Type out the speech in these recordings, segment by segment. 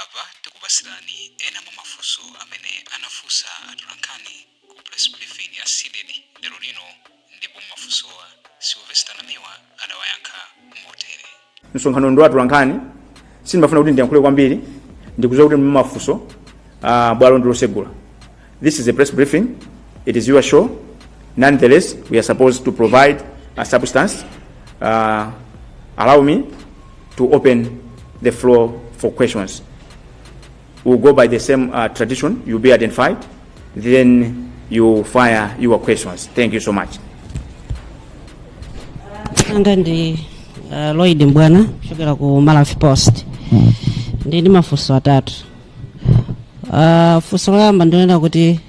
Apa tikupasirani ena mwa mafunso amene anafunsa Atolankhani ku press briefing ya seeded lero lino, ndipo mafunsowa Sylvester Namiwa adawayankha motere. Msonkhano ndo Atolankhani sindimafuna kuti ndiyankhule kwambiri, ndikuzowa kuti mafunso bwalo ndilosegula. This is a press briefing. It is your show. Nonetheless, we are supposed to provide a substance. Allow me to open the floor for questions. We'll go by the same tradition. You'll be identified. Then you fire your questions. Thank you so much. Ngandi Lloyd Mbwana kutoka ku Malawi Post. Ndi mafunso atatu. Funso lamba ndinena kuti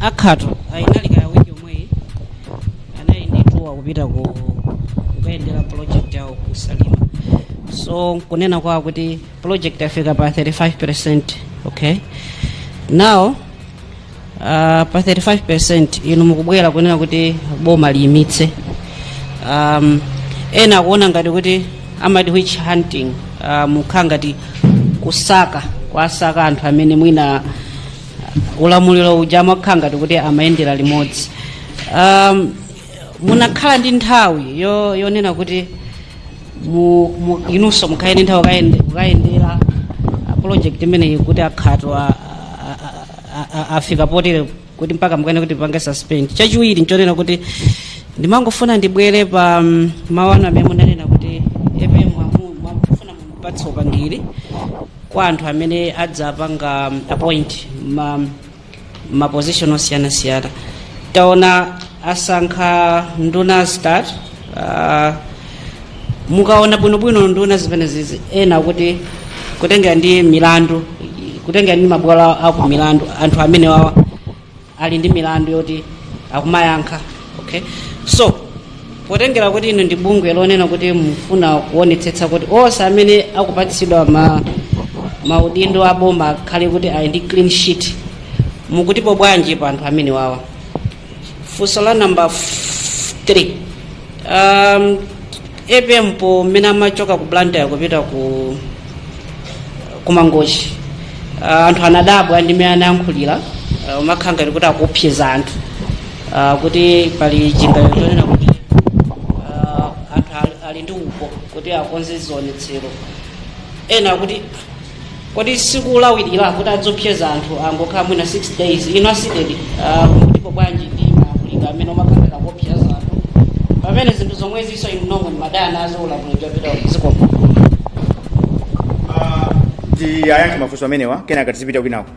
akhato ainalika wiki omwe anayi ndituwa kupita kuendera project yawo kusalima. So kunena kwa kuti project yafika pa 35%. Okay, now pa 35% inu mukubwera kunena kuti boma liyimitse. Ena kuona ngati kuti amati witch hunting, mukhangati kusaka kwasaka anthu amene mwina ulamuliro uja makhangati kuti amaendera limodzi. Munakhala ndi nthawi yonena kuti inunso mukhaye ndi nthawi kukayendera project imeneyi kuti akhato afika potere kuti mpaka mukane kuti pange suspend. Chachiwiri nchonena kuti ndimangofuna ndibwere pa mawu amene munanena kuti EPM mwafuna mupatse upangiri kwa anthu amene adzapanga appoint ma position osiyana-siyana. Taona asankha nduna start, mukaona bwinobwino nduna zimene zizi ena kuti kutengera ndi milandu, kutengera ndi mabwalo aku milandu, anthu amene wawa ali ndi milandu yoti akumayankha. Okay, so potengera kuti ino ndi bungwe lonena kuti mufuna kuonetsetsa kuti onse amene akupatsidwa maudindo aboma akhale kuti ali ndi clean sheet, mukutipo bwanji pa anthu amene wawa. Funso la number 3, EPM po mmene amachoka ku Blantyre kupita ku Mangochi, anthu anadabwa ndi mmene anayankhulira, umakhanga kuti akupseza anthu kuti pali chingayo chonena kuti anthu ali ndi upo kuti akonze zionetsero. Ena kuti sikulawirira kuti adzopseza anthu angokhala mwina 6 days ino asidedi, kutipo bwanji ndi makulinga amene umakhanga akupseza anthu pamene zinthu zomwe ziso inu nomwe madaya nazo ulamuliro chopita kuziko. Ayankhe mafunso amenewa kenaka tizipita kwinako.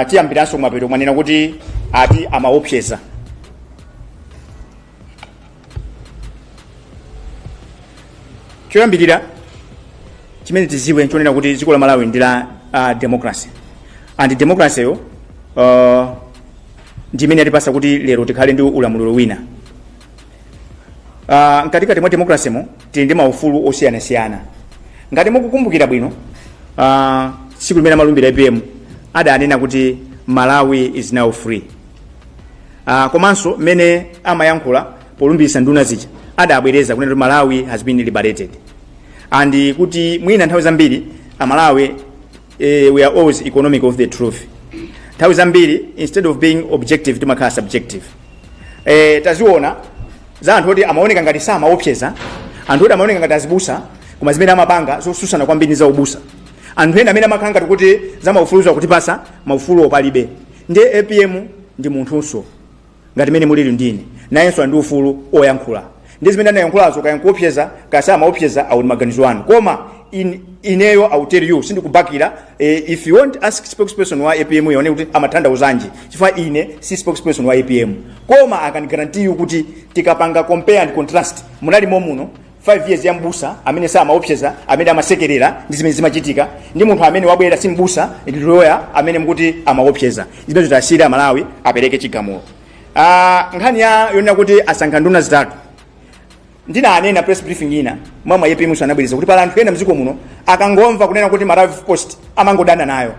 Tiyambiranso kumapeto mwanena kuti ati amaopseza. Choyambirira chimene tiziwe nchonena kuti dziko la Malawi ndi la democracy, and democracy yo ndimene atipasa kuti lero tikhale ndi ulamuliro wina. Mkatikati mwa democracy mo tili ndi maufulu osiyana-siyana. Ngati mukukumbukira bwino, tsiku limene amalumbira EPM adanena kuti Malawi is now free. Komanso mene amayankhula polumbisa nduna zija adabwereza kunena kuti Malawi has been liberated, and kuti mwina nthawi zambiri Malawi we are always economic of the truth. Nthawi zambiri instead of being objective timakhala subjective. Taziona za anthu oti amaoneka ngati samaopseza, anthu oti amaoneka ngati azibusa, koma zimene amapanga zosusana kwambiri za ubusa. Anthu ena amene amakhala ngati kuti za maufuluzo akutipasa maufulu opalibe. Ndi EPM ndi munthunso ngati mene mulili ndine, nayenso andi ufulu oyankhula. Ndi zimene anayankhulazo kayankuopseza kasa maopseza au maganizo anu. Koma ineyo I will tell you sindikubakira, if you want ask spokesperson wa EPM yone kuti amathanda uzanji chifukwa ine si spokesperson wa EPM. Koma I can guarantee you kuti tikapanga compare and contrast munali muno 5 years ya mbusa amene sa maopseza amene amasekerera ndi zimene zimachitika ndi munthu amene wabwera simbusa ndi lawyer amene mkuti amaopseza. Zimene zitasira Malawi apereke chigamulo. Nkhani ya yonena kuti asankha nduna zitatu, ndina anena press briefing ina mama EPM sanabwiriza kuti pala anthu ena mziko muno akangomva kunena kuti Malawi Post amangodana nayo.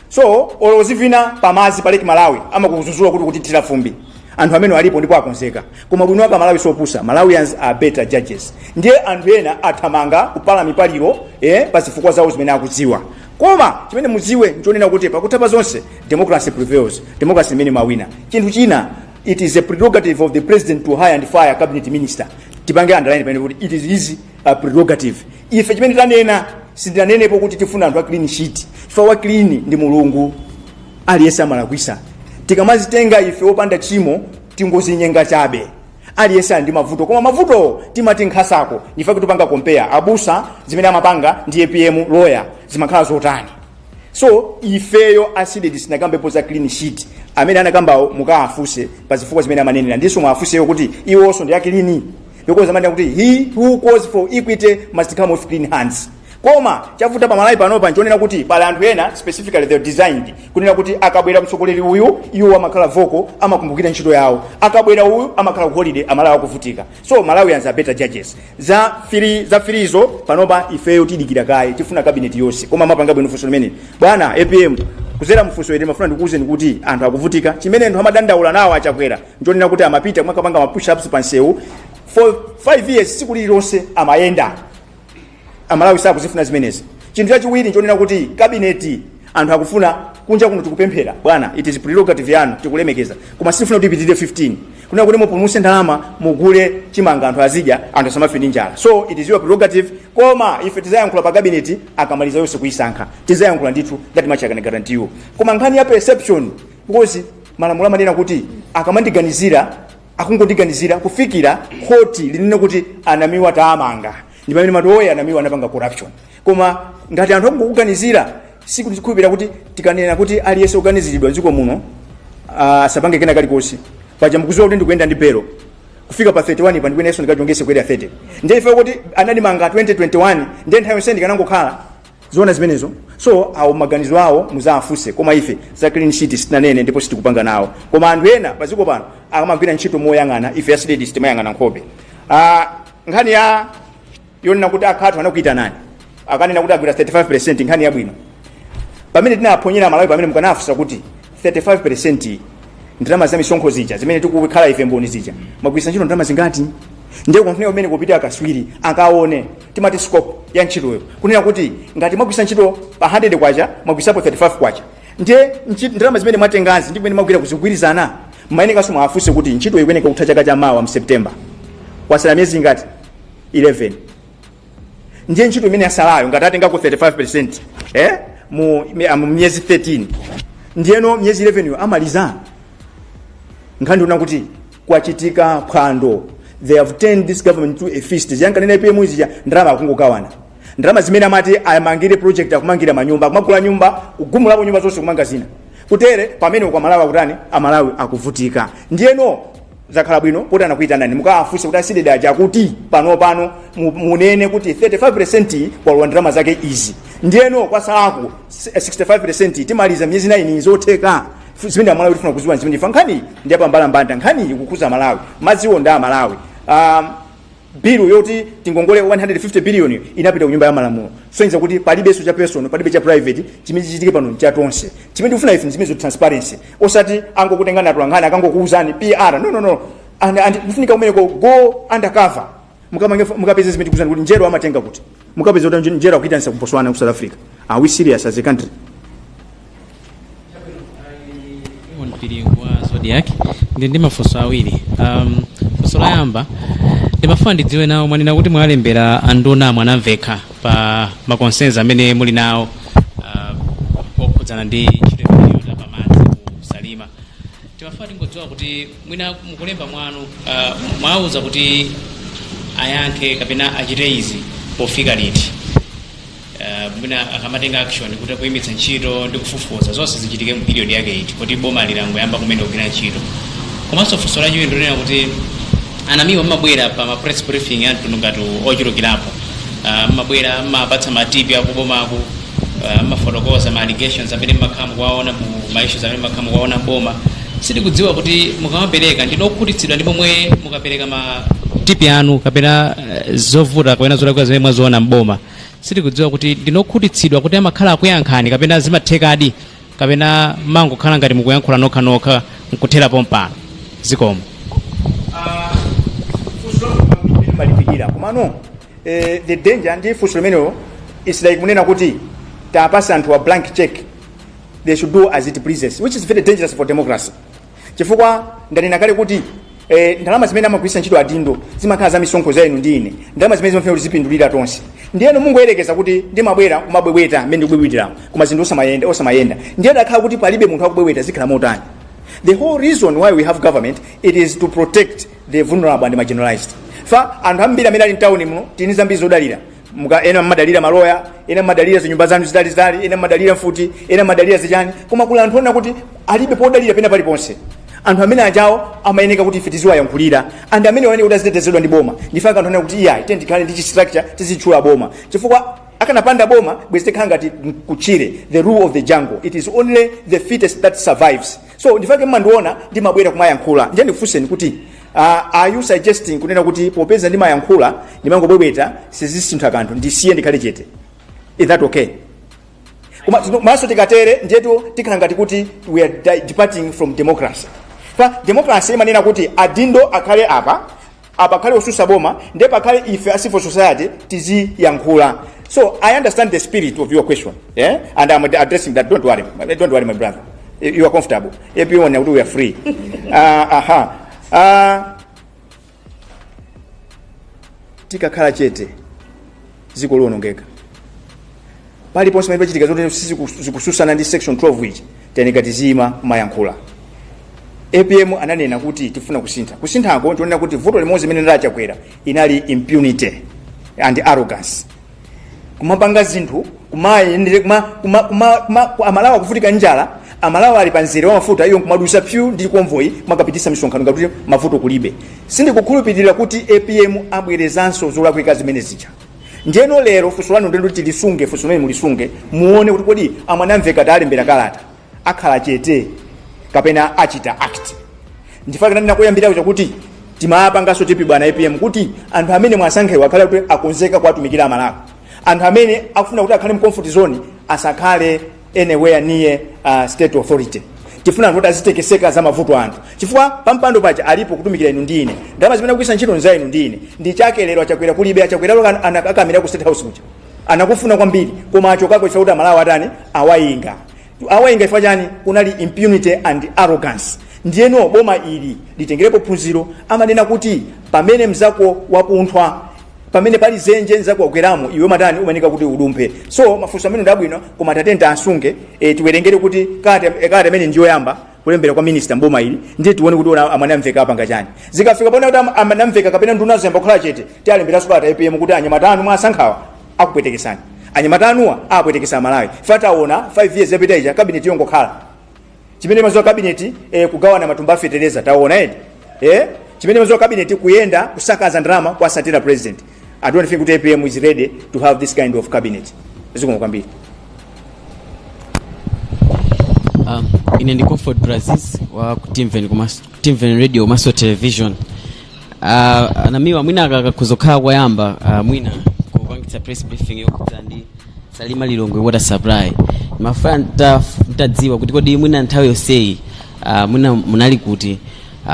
So olozivina pamazi paleki Malawi amakuzuzula kuti tira fumbi. anthu amene alipo ndipo akonzeka, koma bwino wake Malawi sopusa. Malawians are better judges. Ndiye anthu ena athamanga kupala mipaliro pa zifukwa zawo zimene akudziwa. Koma chimene mudziwe nchonena kuti pakutha zonse democracy prevails. Democracy imene mawina. Chinthu china, it is a prerogative of the president to hire and fire cabinet minister. Tipange underline pamene kuti it is his prerogative. Ife chimene tanena sindinanenepo kuti tifuna anthu a clean sheet. Ife wa clean ndi Mulungu aliyesa malakwisa. Tikamazitenga ife opanda chimo tingozinyenga chabe. Aliyesa ndi mavuto, koma mavuto timati nkhasako. Ife kutupanga compare abusa zimene amapanga ndi APM lawyer zimakhala zotani. So ifeyo aside disinakambepo za clean sheet. Amene anakambawo mukaafuse pa zifukwa zimene amanenera. Ndiso mwafuseyo kuti iwonso ndi yakilini. Because amene kuti he who calls for equity must come with clean hands. Koma chavuta pa Malawi panopa nchonena kuti pala anthu ena specifically they designed kunena kuti akabwera mtsogoleri uyu iwo amakhala voko amakumbukira ntchito yawo, akabwera uyu amakhala ku holiday amalawi akuvutika. So Malawians are better judges. Za firizo panopa ifeyo tidikira kaye tifuna cabinet yonse. Koma mapanga bwino funso limene bwana APM kuzera mfunso ine mafuna ndikuuzeni kuti anthu akuvutika. Chimene anthu amadandaula nawo achakwera nchonena kuti amapita mwakapanga ma push ups pansewu for 5 years siku lililonse amayenda. Amalawi sakuzifuna zimenezi. Chinthu chachiwiri nchonena kuti cabinet anthu akufuna kunja kuno tikupemphera bwana, it is prerogative yanu tikulemekeza, koma sifuna kuti ipitirire 15 kunena kuti mupulumutse ndalama mugule chimanga anthu azidya anthu asamafe ndi njala. So it is your prerogative, koma ife tizayankhula pa cabinet akamaliza yonse kuisankha tizayankhula ndithu that much I can guarantee you. Koma nkhani ya perception, because malamulo amanena kuti akamandiganizira akungondiganizira kufikira khoti linene kuti Namiwa taamanga ndi pamene matoya Namiwa anapanga corruption. Koma ngati anthu akukuganizira siku tikhulupira kuti tikanena kuti aliyese organiziridwa dziko muno sapange kena kalikonse paja mukuziwa kuti ndikuyenda ndi belo kufika pa 31 pa ndikweneso ndikachongese kwera 30 ndiye ife kuti anandimanga 2021 ndiye nthawi yonse ndikanangokhala zona zimenezo. So awo maganizo awo muzaafuse, koma ife za clean sheet sitinanene ndipo sitikupanga nawo. Koma anthu ena paziko pano akamagwira ntchito moyang'ana ife asidedi sitimayang'ana nkhope. Nkhani ya yonena kuti akhatu anakuita nani akanena kuti agwira 35% nkhani yabwino. Pamene tinaponyera Malawi pamene mukanafusa kuti 35% ndalama za misonkho zija zimene tikukhala ife mboni zija magwisa ntchito ndalama zingati. Ndiye kunena kumene kupita akaswiri akaone timati scope ya ntchitoyo kunena kuti ngati magwisa ntchito pa 100 kwacha magwisapo 35 kwacha, ndiye ndalama zimene mwatengazi ndi kumene magwira kuzigwirizana mayeneka so mwafuse kuti ntchito ikweneka kutha chaka cha mawa mu September kwasala miezi ngati 11. Ndiye ntchito imene yasalayo ngati atengako 35% mu miezi 13 ndiyeno miezi 11 yo amaliza. Nkhani ndona kuti kwachitika phwando, they have turned this government to a feast. Ziyankanena ipe mwizija ndalama akungokawana ndalama zimene amati amangire project akumangira manyumba akumagula nyumba kugumulapo nyumba zonse kumanga zina kutere pamene kwa Malawi akutani Amalawi akuvutika. Ndiyeno zakhala bwino kuti anakuita nani mukaafuse kuti asidedi aja kuti pano munene kuti 35% kwa ndalama zake izi. Ndiyeno kwasalako 65% timaliza miezi 9 zotheka zimene Malawi tifuna kuziwa zimene nkhani ndi apambala mbanda nkhani ikukuza Malawi madziwo nda Malawi. Bill yoti tingongole 150 billion inapita ku nyumba ya malamulo. So inza kuti palibe so cha personal palibe cha private chimene chichitike pano cha tonse. Chimene ufuna ife zimene zo transparency. Osati angokutengana Atolankhani akangokuuzani PR. No. And kufunika umene go undercover. Mukapeza zimene tikuzani kuti njero amatenga kuti. Mukapeza kuti njero akuitanisa ku Botswana ku South Africa. Are we serious as a country? Wa Zodiac ndi mafunso awiri. Funso la yamba ndimafuna ndidziwe nawo mwanena kuti mwalembera anduna mwanamveka pa makonsenza amene muli nawo okhudzana ndi ntchito ya pamadzi ku Salima. Timafuna tingodziwa kuti mwina mukulemba mwanu mwauza kuti ayankhe kapena achite izi pofika liti. Mwina akamatenga action kuti kuyimitsa ntchito ndi kufufuza zonse zichitike mu period yake iti kuti boma lilangoyamba kumene kugwira ntchito. Komanso funso lachiwiri ndinena kuti Namiwa mabwera pa ma press briefing ya mtundu ngati ochulukirapo mabwera mapatsa matipi akubomako mafotokoza ma allegations amene makhamu kwaona mu ma issues amene makhamu kwaona boma. Sitikudziwa kuti mukamapereka ndinokhutitsidwa ndipo mwe mukapereka ma tipi anu kapena zovuta kapena zolakwa zimene mwaziona mboma. Sitikudziwa kuti ndinokhutitsidwa kuti amakhala akuyankhani kapena zimathekadi kapena mangokhala ngati mukuyankhula nokha nkutherapo mpano. zikomo. Malipikira komano the danger ndi funso limeneyo is like munena kuti tapasa anthu a blank check, they should do as it pleases, which is very dangerous for democracy. Chifukwa ndanena kale kuti ndalama zimene amagwiritsa ntchito adindo zimakhala za misonkho za inu ndi ine, ndalama zimene zimafuna kuti zipindulira tonse. Ndiyeno mungoyerekeza kuti ndimabwera kumabwebweta mmene ndikubwebwetera koma zinthu osamayenda ndiye dakhala kuti palibe munthu akubwebweta zikhala motani. The whole reason why we have government, it is to protect the vulnerable and marginalized. Fa anthu ambiri amene ali mtawuni muno tini zambiri zodalira, ena madalira maloya, ena madalira zinyumba zanu zitalizitali, ena madalira mfuti, ena madalira zichani, koma kula anthu ona kuti alibe podalira pena paliponse. Anthu amene ajawo amayeneka kuti ife tiziwayankhulira, and amene wayeneka kuti azitetezedwa ndi boma. Ndifaka anthu ona kuti iya tikhale ndi structure tizitchula boma, chifukwa akanapanda boma bwezi tikhala ngati kuchire, the rule of the jungle. It is only the fittest that survives. So ndifake mmandiona ndimabwera kumayankhula, ndiye ndifunseni kuti are you suggesting kunena kuti popeza ndimayankhula ndimangobwebweta sizisintha kanthu ndisiye ndikhale chete? Is that okay? Koma maso tikatere ndiyetu tikhala ngati kuti we are departing from democracy. Fa democracy imanena kuti adindo akhale apa akhale osusa boma, ndiye pakhale ife as civil society tiziyankhula. So I understand the spirit of your question, yeah, and I'm addressing that. Don't worry, my brother. You are comfortable. Everyone now we are free. Tikakhala chete ziko lonongeka. Pali ponse maipa chitika zote zikususana ndi section 12 ichi teneka tizima mayankhula. APM ananena kuti tifuna kusinthako tionena kuti voto limodzi limene ndachakwera inali impunity and arrogance. Kumapanga zinthu kumayendere amalawa kufutika njala, amalawa ali panzere wa mafuta iyo kumadusa pyu ndi convoy makapitisa misonkhano ngati mavuto kulibe. Sindikukhulupirira kuti APM abwerezanso zolakwika zimene zicha. Njeno lero funso lanu ndendo tilisunge, funso limene mulisunge muone kuti kodi amwanamveka talembera kalata akhala chete kapena achita act. Ndifaka nani nakuyambira kuti timapanganso tipi bwana APM kuti anthu amene mwasankhewa akhala kuti akonzeka kwatumikira amalawa. Anthu amene akufuna kuti akhale mu comfort zone asakhale anywhere near state authority. Tifuna kuti azitekeseka za mavuto anthu. Chifukwa pampando pacha alipo kutumikira inu ndine. Ndalama zimene akugwiritsa ntchito nza inu ndine. Ndi chake lero achakwera kulibe achakwera akamira ku state house kucha. Anakufuna kwambiri koma achokako chifukwa kuti amalawa atani awayinga. Awayinga chifukwa chani kunali impunity and arrogance. Ndiyeno boma ili litengerepo phunziro amanena kuti pamene mzako wapunthwa, pamene pali zenje nzako wakweramo iwe matani umanika kuti udumpe. So mafunso amene ndabwino koma tatenta asunge tiwerengere kuti kati amene ndiyo yamba kulembera kwa minister mboma ili ndiye tione kuti amwanamveka apanga chani. Zikafika pona kuti amwanamveka kapena ndunazo yamba kukhala chete tialembera sukata APM kuti anyamatanu mwasankhawa akupwetekesani, anyamatanuwa apwetekesa Malawi. Fataona 5 years yapita ija cabinet yongokhala chimene mazo cabinet kugawana matumba fetereza taona chimene mazo cabinet kuyenda kusakaza ndalama kwa satira president. I don't think that APM is ready to have this kind of cabinet. Zikomo kwambiri. Ine ndi Comfort Brazils wa TVN Radio Maso Television. Namiwa mwina akakuzokhala kwayamba mwina kupangitsa press briefing yokuti ndi Salima Lilongwe water supply. Mafana ntadziwa kuti kodi mwina nthawi yonseyi mwina munali kuti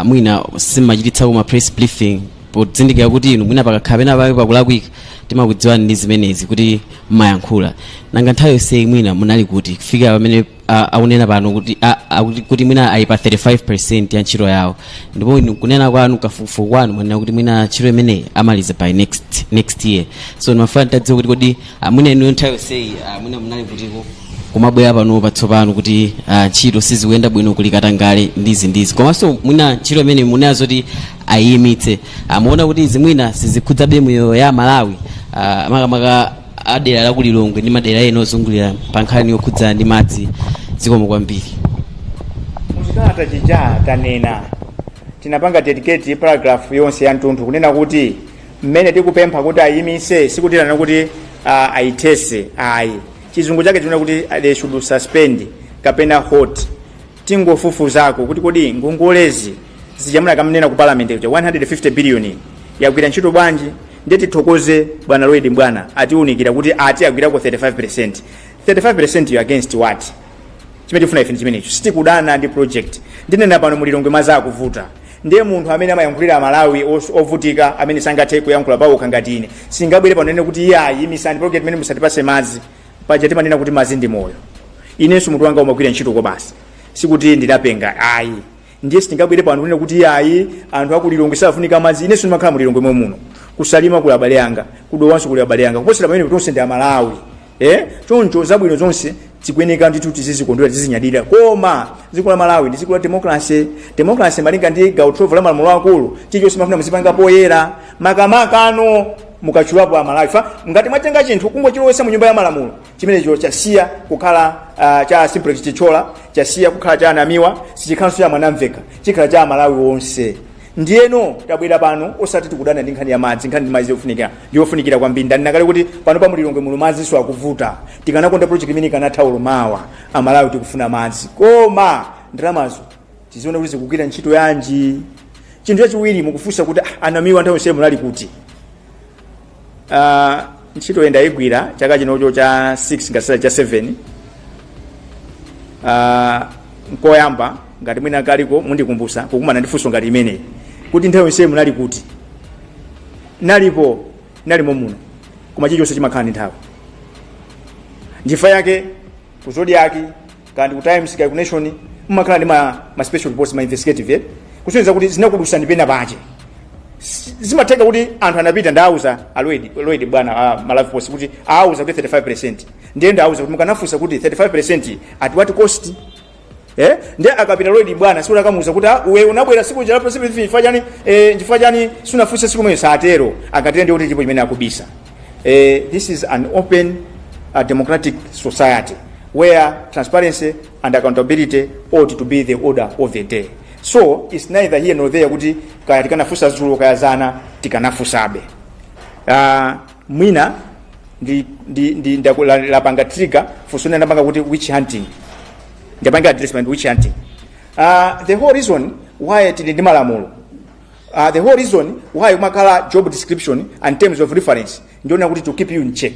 mwina simachititsa kuma press briefing podzindikira kuti inu mwina pakakhala pena pakulakwika timakudziwani ndi zimenezi kuti mayankhula. Nanga nthawi yonseyi mwina munali kuti kufika pamene aunena pano kuti mwina ali pa 35% ya ntchito yawo, ndipo kunena kwanu kafukufuku kwanu mwanena kuti mwina ntchito imeneyi amaliza by next year. So ndimafuna tadziwa kuti kodi mwina inu nthawi yonseyi mwina munali kuti kumabwera pano patsopano kuti ntchito sizikuyenda bwino kulikata ngale ndizi komanso mwina ntchito imene munazo kuti ayimitse muona kuti izi mwina sizikhudzabe moyo ya Malawi makamaka adera la kulilongwe ndi madera ena ozungulira pa nkhani yokhudza ndi madzi. Zikomo kwambiri. Musikata chija tanena tinapanga dedicate paragraph yonse ya mtunthu kunena kuti mmene tikupempha kuti ayimise sikutirana kuti aitese ayi. Chizungu chake tuna kuti they should suspend kapena hold tingofufu zako kuti kodi ngongolezi zijamula kamnena ku parliament kuti 150 billion yagwira ntchito bwanji. Ndeti thokoze bwana Lloyd Mbwana atiunikira kuti agwira ku 35%. 35% you against what? Chimene tifuna ife chimenecho sitikudana ndi project. Ndinena pano mulilongwe maza akuvuta ndiye munthu amene amayankhulira Malawi ovutika amene sangathe kuyankhula pawo ngati ine singabwere panene kuti iye ayimisani project imene musatipase madzi paja timanena kuti madzi ndi moyo. Inenso munthu wanga umagwira ntchito ko basi sikuti ndidapenga ayi ndiye singabwere pano kunena kuti ayi anthu akulilongwe safunika madzi. Inenso ndimakhala mulilongwe mwe muno kusalima kuli abale anga kudowanso kuli abale anga kuposera pamene tonse ndi Amalawi choncho zabwino zonse zikuyeneka ndithu tizizikondwera tizinyadira koma dziko la Malawi ndi dziko la democracy malinga ndi gawo 12 la malamulo akulu chilichonse mafuna muzipanga poyera makamaka ano mukachulapo Amalawi ngati mwatenga chinthu kungochilowesa mu nyumba ya malamulo chimenecho chasiya kukhala cha simplex chichola chasiya kukhala cha Namiwa sichikhalanso cha Mwanamveka chikhala cha Amalawi wonse. Ndiyeno tabwera pano osati tikudana ndi nkhani ya madzi. Nkhani madzi yofunikira kwambiri ndinakale kuti pano pa mulilongwe muno madzi so akuvuta tikanakonda project imene ikanatha ulumawa Amalawi tikufuna madzi koma ndalamazo tiziona kuti zikugwira ntchito yanji. Chinthu chachiwiri mukufunsa kuti Anamiwa nthawi yonse munali kuti ntchito yenda igwira chaka chinocho cha 6 ngasala cha 7 nkoyamba ngati mwina kaliko mundikumbusa kukumana ndi funso ngati imeneyi kuti nthawi yonse munali kuti nalimo muno koma chilichonse chimakhala ndi nthawi ndifa yake ku Zodiac kandi ku Times ku Nation mmakhala ndi ma special reports ma investigative kusonyeza kuti zinakudusani pena pache zimatheka kuti anthu anapita ndauza Lloyd bwana Malawi Post kuti auza kuti 35% ndiye ndauza kuti mukanafunsa kuti 35% at what cost ndiye akapita Lloyd bwana sikuti akamuza kuti wewe unabwera siku jalapo chifukwa chani sunafunsa siku mwenye saatero akatenda ndiye kuti chipo chimene akubisa. This is an open democratic society where transparency and accountability ought to be the order of the day. So it's neither here nor there kuti kaya tikanafunsa zulu kaya zana tikanafunsabe. Mwina ndi lapanga trigger fusuna ndapanga kuti witch hunting. Ndapanga addressment witch hunting. The whole reason why tili ndi malamulo the whole reason why umakhala job description and terms of reference ndiona kuti to keep you in check.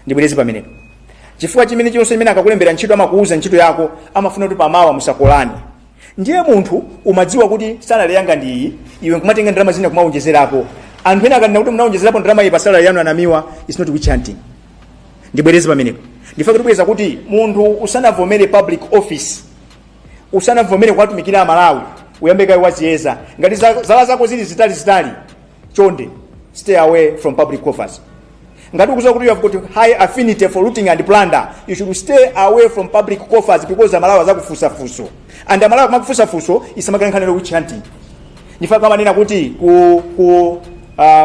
Ndibwereze pamenepo. Chifukwa chimene chonse imene akakulembera ntchito amakuuza ntchito yako amafuna kuti pamawa musakolani. Ndiye munthu umadziwa kuti salary yanga ndi iyi iwe kumatenga ndalama zina kumaonjezerapo anthu ena akanena kuti munaonjezerapo ndalama iyi pa salary yanu Anamiwa is not witch hunting. Ndibwereze pamenepo ndifuna kubweza kuti munthu usanavomere public office usanavomere kwatumikira Amalawi uyambe kai waziyeza ngati zala zako zili zitali chonde stay away from public office. Ngati ukuzowa kuti you have got high affinity for looting and plunder, you should stay away from public coffers because Amalawi azakufusa fuso. And Amalawi kumakufusa fuso isamakana witch hunting. Nifaka kama nina kuti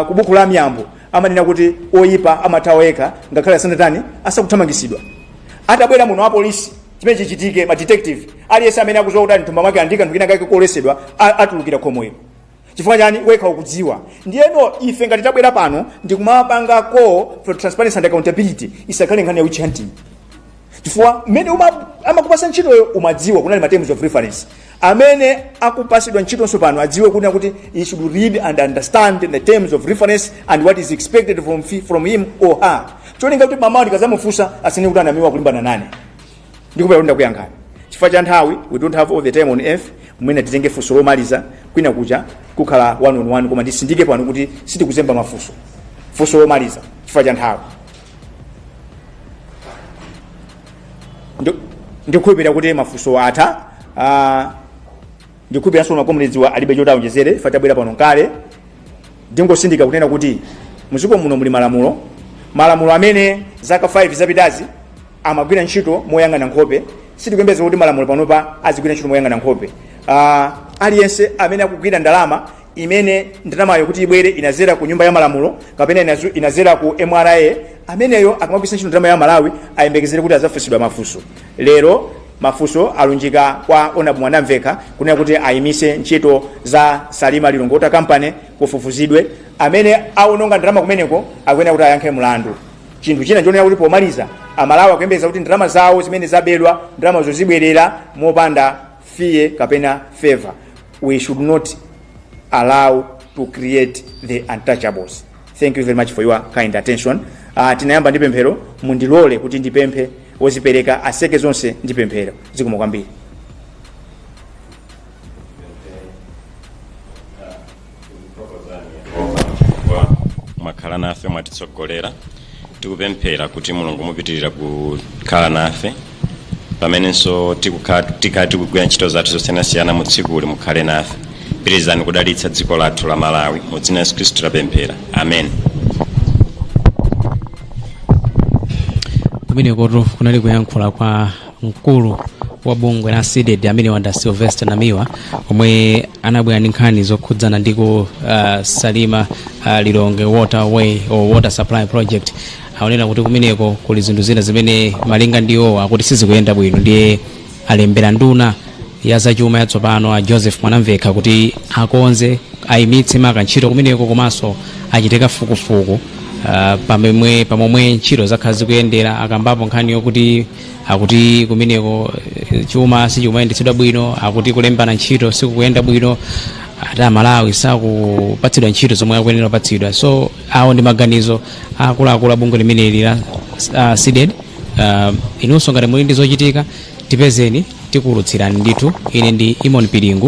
kubuku la miyambo ama nina kuti oyipa ama taweka ngakhala sanatani asa kuthamangisidwa. Atabwera muno wa polisi chimene chichitike ma detective aliyesa amene akuzowa kuti ntumba mwake andika ndikina kake kolesedwa atulukira komweko. Chifukwa chani weka ukudziwa. Ndiyeno ife ngati tabwera pano ndikumapanga call for transparency and accountability isakhale nkhani ya witch hunting. Chifukwa mmene amakupasa ntchito umadziwa kunali ma terms of reference. Amene akupasidwa ntchito nso pano adziwe kuti he should read and understand the terms of reference and what is expected from him or her. Cholinga kuti mama ndikazamufusa asine kuti Anamiwa kulimbana nane. Ndikupera kuti kuyankhana. Chifukwa cha nthawi we don't have all the time on earth. Mwina titenge funso lomaliza kwina kuja kukhala one on one koma ndisindike pano kuti sitikuzemba mafunso. Funso lomaliza chifukwa cha nthawi. Ndikupera kuti mafunso atha ndikupera so makomuniziwa alibe chotaonjezere fatabwera pano kale ndingosindika kunena kuti muziko muno muli malamulo amene zaka 5 zapitazi amagwira ntchito moyang'ana nkhope sitikuyembeza kuti malamulo panopa azigwira ntchito moyang'ana nkhope. Aliyense amene akugwira ndalama imene ndalamayo kuti ibwere inazera ku nyumba ya malamulo kapena inazera ku MRA ameneyo akamagwisa ntchito ndalama ya Malawi ayembekezere kuti azafusidwa mafunso. Lero mafunso alunjika kwa Honorable Mwanamveka kunena kuti ayimise ntchito za Salima Lilongota company kufufuzidwe amene aononga ndalama kumeneko akuyenera kuti ayankhe mlandu. Chinthu china chionera kuti pomaliza Amalawi akuyembeza kuti ndalama zawo zimene zabedwa ndalama zozibwerera mopanda fee kapena favor. We should not allow to create the untouchables. Thank you very much for your kind attention. Tinayamba ndi pemphero mundilole kuti ndipemphe wozipereka aseke zonse ndi pemphero zikomo kwambiri. kutitsogolera. Tikupemphera kuti Mulungu mupitirira kukhala nafe pamenenso tikati kugwira ntchito zathu zosiyanasiyana mu tsikuli mukhale nafe. Pitirizani kudalitsa dziko lathu la Malawi mu dzina la Yesu Khristu tapemphera, amen. kumeneko kunali kuyankhula kwa mkulu wa bungwe la SEDED amene wanda Sylvester Namiwa omwe anabwera ndi nkhani zokhudzana ndi salima Lilongwe waterway or water supply project. Aonera kuti kumeneko kuli zinthu zina zimene malinga ndiwo akuti sizikuyenda bwino, ndiye alembera nduna ya zachuma yatsopano a Joseph Mwanamvekha kuti akonze ayimitse maka ntchito kumeneko komanso achite kafukufuku pamomwe ntchito zakhala zikuyendera, akambapo nkhani yokuti akuti kumeneko chuma sichikumayendetsedwa bwino, akuti kulembana ntchito sikukuyenda bwino, ata Malawi sakupatsidwa ntchito zomwe akuyenera kupatsidwa. So awo ndi maganizo akuluakulu a bungwe limeneli la SEDED. Inunso ngati muli ndi zochitika tipezeni tikuwulutsirani ndithu. Ine ndi Imon Pilingu.